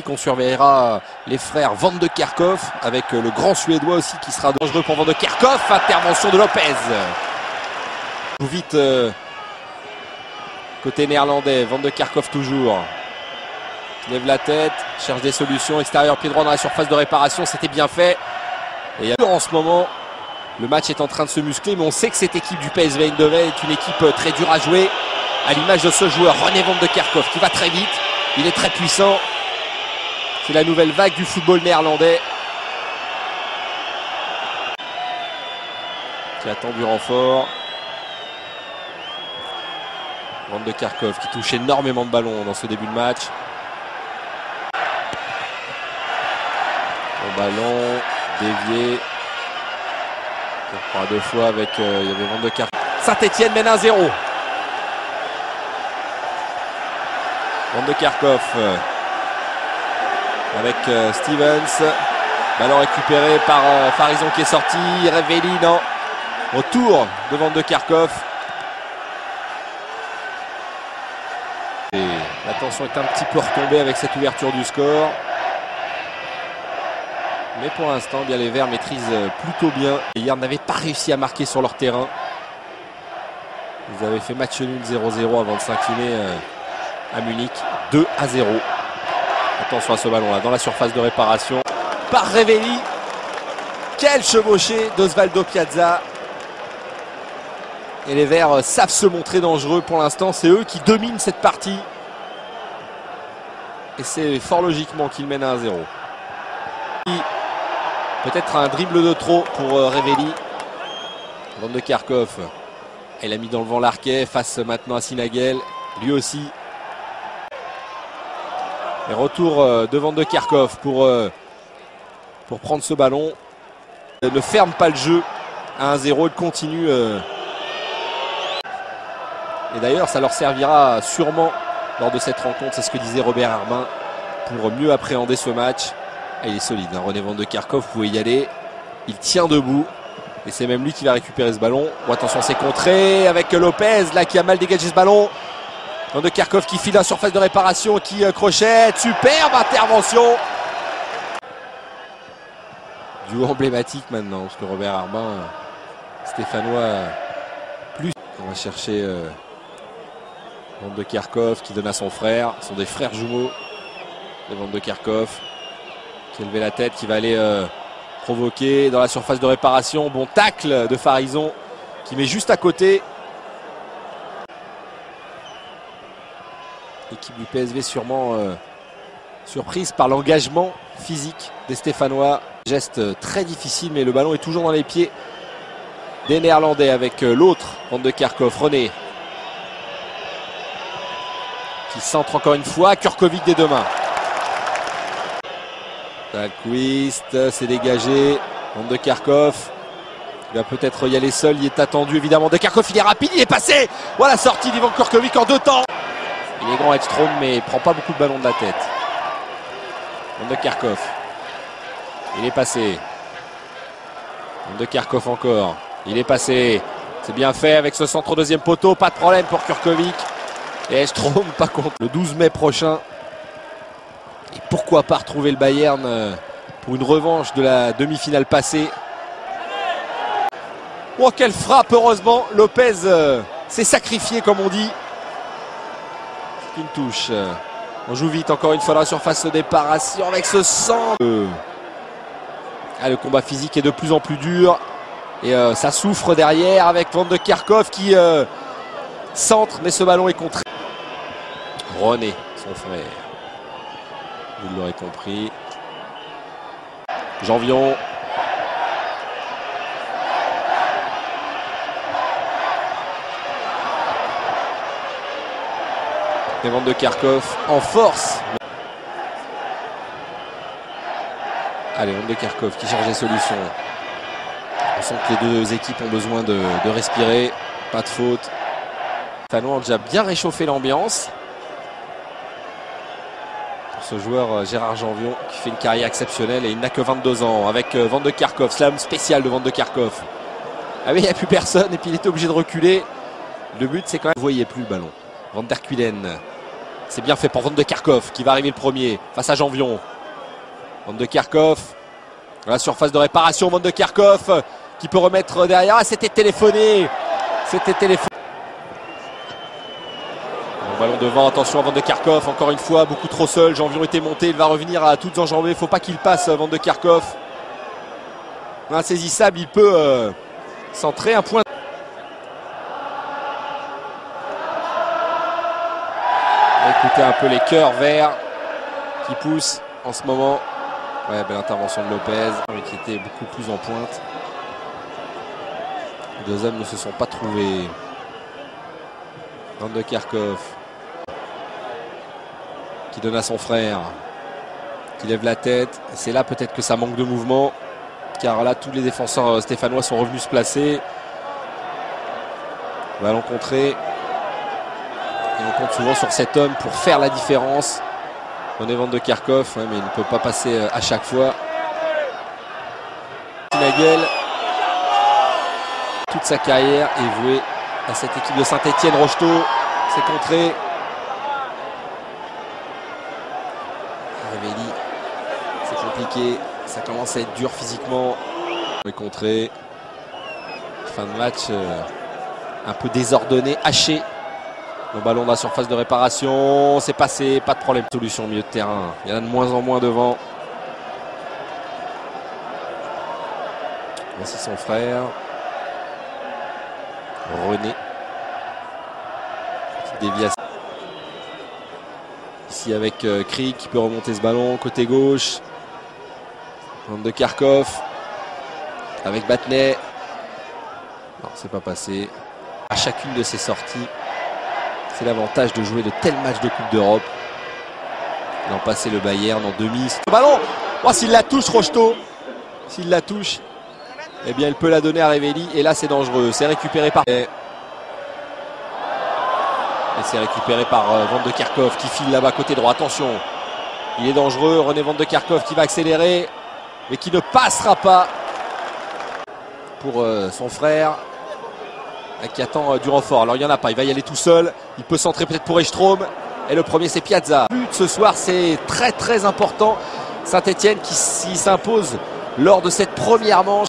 On surveillera les frères Van de Kerkhoff avec le grand suédois aussi qui sera dangereux pour Van de Kerkhoff. Intervention de Lopez. Joue vite côté néerlandais. Van de Kerkhoff toujours. Lève la tête, cherche des solutions. Extérieur, pied droit dans la surface de réparation. C'était bien fait. Et en ce moment, le match est en train de se muscler. Mais on sait que cette équipe du PSV Eindhoven est une équipe très dure à jouer. À l'image de ce joueur, René Van de Kerkhoff, qui va très vite. Il est très puissant. C'est la nouvelle vague du football néerlandais qui attend du renfort. Van de Kerkhoff qui touche énormément de ballons dans ce début de match. Bon ballon, dévié. On reprend deux fois avec il y avait Van de Kerkhoff. Saint-Etienne mène 1-0. Van de Kerkhoff. Avec Stevens, ballon récupéré par Farison qui est sorti, Révéli non, retour de Van de Kerkhoff. Et la tension est un petit peu retombée avec cette ouverture du score. Mais pour l'instant, bien les Verts maîtrisent plutôt bien. Hier, n'avaient pas réussi à marquer sur leur terrain. Ils avaient fait match nul 0-0 avant de s'incliner à Munich 2-0. Attention à ce ballon là dans la surface de réparation par Révéli. Quel chevauché d'Osvaldo Piazza. Et les Verts savent se montrer dangereux pour l'instant. C'est eux qui dominent cette partie. Et c'est fort logiquement qu'ils mènent à 1-0. Peut-être un dribble de trop pour Révéli. Van de Kerkhoff. Elle a mis dans le vent l'Arquet face maintenant à Sinagel. Lui aussi. Et retour de Van de Kerkhoff pour prendre ce ballon. Il ne ferme pas le jeu à 1-0. Il continue. Et d'ailleurs, ça leur servira sûrement lors de cette rencontre. C'est ce que disait Robert Herbin pour mieux appréhender ce match. Et il est solide, hein, René Van de Kerkhoff. Vous pouvez y aller. Il tient debout. Et c'est même lui qui va récupérer ce ballon. Oh, attention, c'est contré avec Lopez là qui a mal dégagé ce ballon. Van de Kerkhoff qui file à la surface de réparation, qui crochette, superbe intervention. Duo emblématique maintenant, parce que Robert Herbin, stéphanois, plus. On va chercher Van de Kerkhoff qui donne à son frère. Ce sont des frères jumeaux de Van de Kerkhoff qui a levé la tête, qui va aller provoquer dans la surface de réparation. Bon tacle de Farison qui met juste à côté. L'équipe du PSV sûrement surprise par l'engagement physique des Stéphanois. Geste très difficile, mais le ballon est toujours dans les pieds des Néerlandais avec l'autre, Van de Kerkhoff, René. Qui centre encore une fois, Kurkovic des deux mains. Dahlqvist, c'est dégagé, Van de Kerkhoff. Il va peut-être y aller seul, il est attendu évidemment. De Kerkhoff, il est rapide, il est passé. Voilà, sortie d'Ivan Kurkovic en 2 temps. Il est grand Edstrom, mais il ne prend pas beaucoup de ballons de la tête. Van de Kerkhoff. Il est passé. Van de Kerkhoff encore. Il est passé. C'est bien fait avec ce centre au deuxième poteau. Pas de problème pour Kurkovic. Et Edstrom, pas contre. Le 12 mai prochain. Et pourquoi pas retrouver le Bayern pour une revanche de la demi-finale passée. Oh, quelle frappe, heureusement. Lopez s'est sacrifié, comme on dit. Une touche. On joue vite encore une fois dans la surface de réparation avec ce centre. Ah, le combat physique est de plus en plus dur. Et ça souffre derrière avec Van de Kerkhoff qui centre. Mais ce ballon est contré. René, son frère. Vous l'aurez compris. Janvion. Et Van de Kerkhoff en force. Allez, Van de Kerkhoff qui cherche des solutions. On sent que les deux équipes ont besoin de respirer. Pas de faute. Fanon a déjà bien réchauffé l'ambiance. Pour ce joueur Gérard Janvion qui fait une carrière exceptionnelle et il n'a que 22 ans. Avec Van de Kerkhoff, slam spécial de Van de Kerkhoff. Ah oui, il n'y a plus personne et puis il était obligé de reculer. Le but, c'est quand même... Vous ne voyez plus le ballon. Van der Kuylen. C'est bien fait pour Van de Kerkhoff qui va arriver le premier face à Janvion. Van de Kerkhoff. La surface de réparation, Van de Kerkhoff qui peut remettre derrière. Ah, c'était téléphoné. C'était téléphoné. Le ballon devant, attention à Van de Kerkhoff. Encore une fois, beaucoup trop seul. Janvion était monté, il va revenir à toutes enjambées. Il ne faut pas qu'il passe, Van de Kerkhoff. Insaisissable, il peut centrer un point. Écoutez un peu les cœurs verts qui poussent en ce moment. Ouais, belle intervention de Lopez, qui était beaucoup plus en pointe. Les deux hommes ne se sont pas trouvés. Van de Kerkhoff qui donne à son frère, qui lève la tête. C'est là peut-être que ça manque de mouvement, car là tous les défenseurs stéphanois sont revenus se placer. Ballon contré. Et on compte souvent sur cet homme pour faire la différence. On est Van de Kerkhoff, ouais, mais il ne peut pas passer à chaque fois. Nagel, toute sa carrière est vouée à cette équipe de Saint-Etienne. Rocheteau, c'est contré. Révelli, c'est compliqué. Ça commence à être dur physiquement. On est contré. Fin de match un peu désordonné, haché. Le ballon dans la surface de réparation, c'est passé, pas de problème. Solution au milieu de terrain, il y en a de moins en moins devant. Voici son frère, René. Petite déviation. Ici avec Krieg qui peut remonter ce ballon, côté gauche. Van de Kerkhoff avec Battenet. Non, c'est pas passé. À chacune de ses sorties. C'est l'avantage de jouer de tels matchs de Coupe d'Europe. L'an passé, le Bayern en demi. Le ballon, oh, s'il la touche, Rocheteau, s'il la touche, eh bien, il peut la donner à Révelli. Et là, c'est dangereux. C'est récupéré par... Et c'est récupéré par Van de Kerkhoff qui file là-bas côté droit. Attention, il est dangereux. René Van de Kerkhoff qui va accélérer, mais qui ne passera pas pour son frère. Qui attend du renfort. Alors il n'y en a pas, il va y aller tout seul. Il peut centrer peut-être pour Echtrom. Et le premier c'est Piazza. Le but ce soir c'est très très important. Saint-Etienne qui s'impose lors de cette première manche.